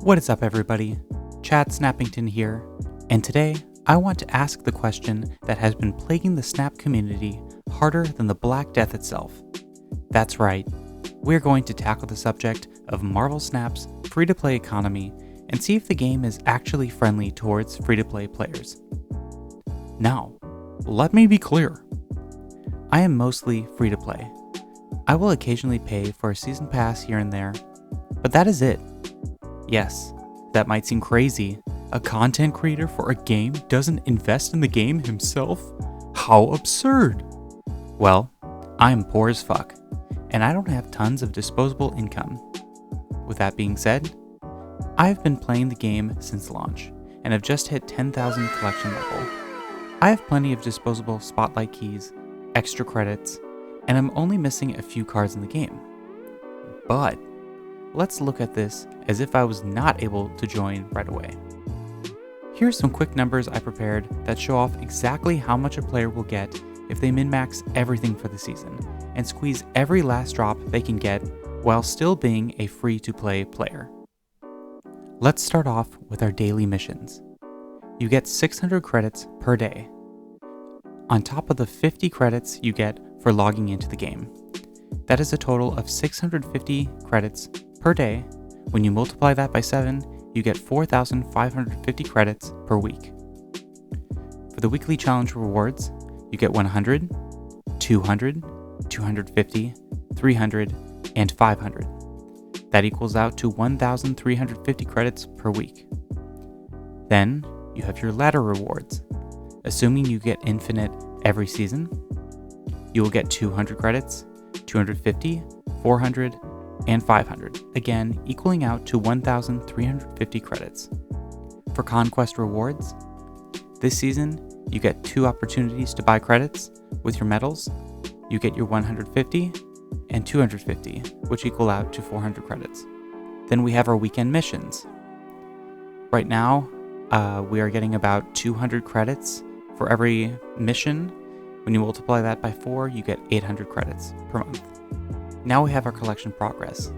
What is up, everybody? Chad Snappington here, and today I want to ask the question that has been plaguing the Snap community harder than the Black Death itself. That's right, we're going to tackle the subject of Marvel Snap's free-to-play economy and see if the game is actually friendly towards free-to-play players. Now, let me be clear. I am mostly free-to-play. I will occasionally pay for a season pass here and there, but that is it. Yes, that might seem crazy. A content creator for a game doesn't invest in the game himself? How absurd! Well, I'm poor as fuck, and I don't have tons of disposable income. With that being said, I've been playing the game since launch, and have just hit 10,000 collection level. I have plenty of disposable spotlight keys, extra credits, and I'm only missing a few cards in the game. But let's look at this as if I was not able to join right away. Here's some quick numbers I prepared that show off exactly how much a player will get if they min-max everything for the season and squeeze every last drop they can get while still being a free-to-play player. Let's start off with our daily missions. You get 600 credits per day, on top of the 50 credits you get for logging into the game. That is a total of 650 credits per day. When you multiply that by 7, you get 4,550 credits per week. For the weekly challenge rewards, you get 100, 200, 250, 300, and 500. That equals out to 1,350 credits per week. Then, you have your ladder rewards. Assuming you get infinite every season, you will get 200 credits, 250, 400, and 500, again equaling out to 1,350 credits. For conquest rewards, this season you get 2 opportunities to buy credits. With your medals, you get your 150 and 250, which equal out to 400 credits. Then we have our weekend missions. Right now, we are getting about 200 credits for every mission. When you multiply that by 4, you get 800 credits per month. Now we have our collection progress.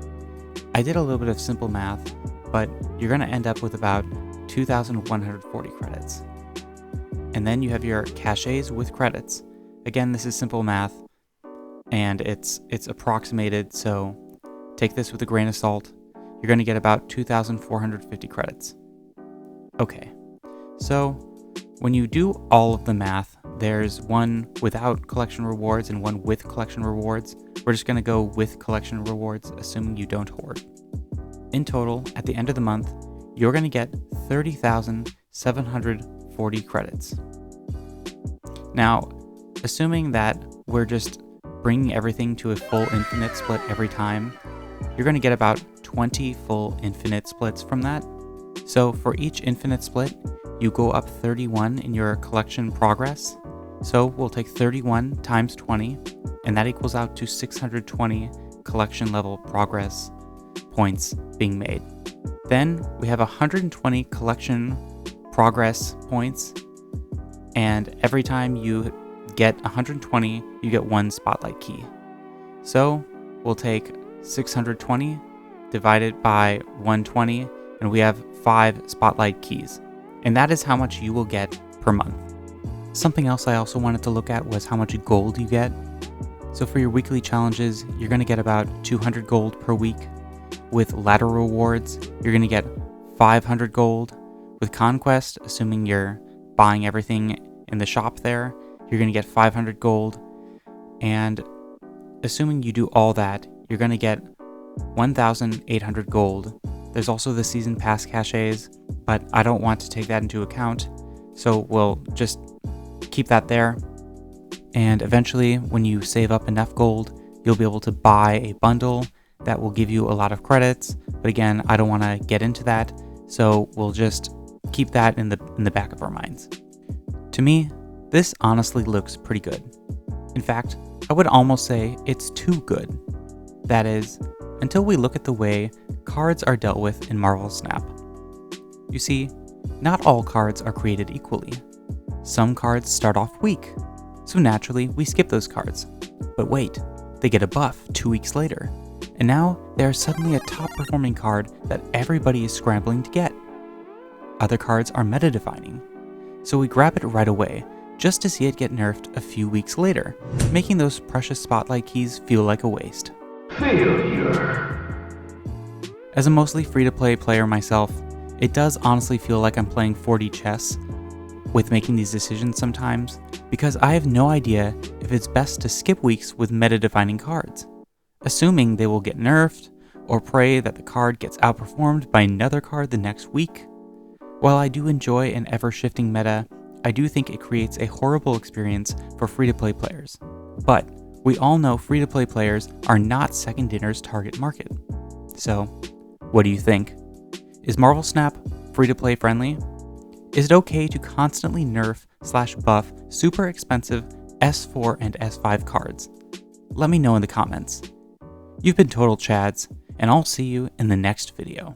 I did a little bit of simple math, but you're going to end up with about 2,140 credits. And then you have your caches with credits. Again, this is simple math, and it's approximated, so take this with a grain of salt. You're going to get about 2,450 credits. Okay, so when you do all of the math, there's one without collection rewards and one with collection rewards. We're just going to go with collection rewards, assuming you don't hoard. In total, at the end of the month, you're going to get 30,740 credits. Now, assuming that we're just bringing everything to a full infinite split every time, you're going to get about 20 full infinite splits from that. So for each infinite split, you go up 31 in your collection progress. So we'll take 31 times 20, and that equals out to 620 collection level progress points being made. Then we have 120 collection progress points, and every time you get 120, you get 1 spotlight key. So we'll take 620 divided by 120, and we have 5 spotlight keys. And that is how much you will get per month. Something else I also wanted to look at was how much gold you get. So for your weekly challenges, you're going to get about 200 gold per week. With ladder rewards, you're going to get 500 gold. With conquest, assuming you're buying everything in the shop there, you're going to get 500 gold. And assuming you do all that, you're going to get 1,800 gold. There's also the season pass caches, but I don't want to take that into account, so we'll just keep that there. And eventually, when you save up enough gold, you'll be able to buy a bundle that will give you a lot of credits. But again, I don't want to get into that, so we'll just keep that in the back of our minds. To me, this honestly looks pretty good. In fact, I would almost say it's too good. That is, until we look at the way cards are dealt with in Marvel Snap. You see, not all cards are created equally. Some cards start off weak, so naturally we skip those cards. But wait, they get a buff 2 weeks later, and now they are suddenly a top performing card that everybody is scrambling to get. Other cards are meta defining, so we grab it right away just to see it get nerfed a few weeks later, making those precious spotlight keys feel like a waste. Failure. As a mostly free-to-play player myself, it does honestly feel like I'm playing 4D chess with making these decisions sometimes, because I have no idea if it's best to skip weeks with meta-defining cards, assuming they will get nerfed, or pray that the card gets outperformed by another card the next week. While I do enjoy an ever-shifting meta, I do think it creates a horrible experience for free-to-play players. But we all know free-to-play players are not Second Dinner's target market. So, what do you think? Is Marvel Snap free-to-play friendly? Is it okay to constantly nerf/buff super expensive S4 and S5 cards? Let me know in the comments. You've been Total Chads, and I'll see you in the next video.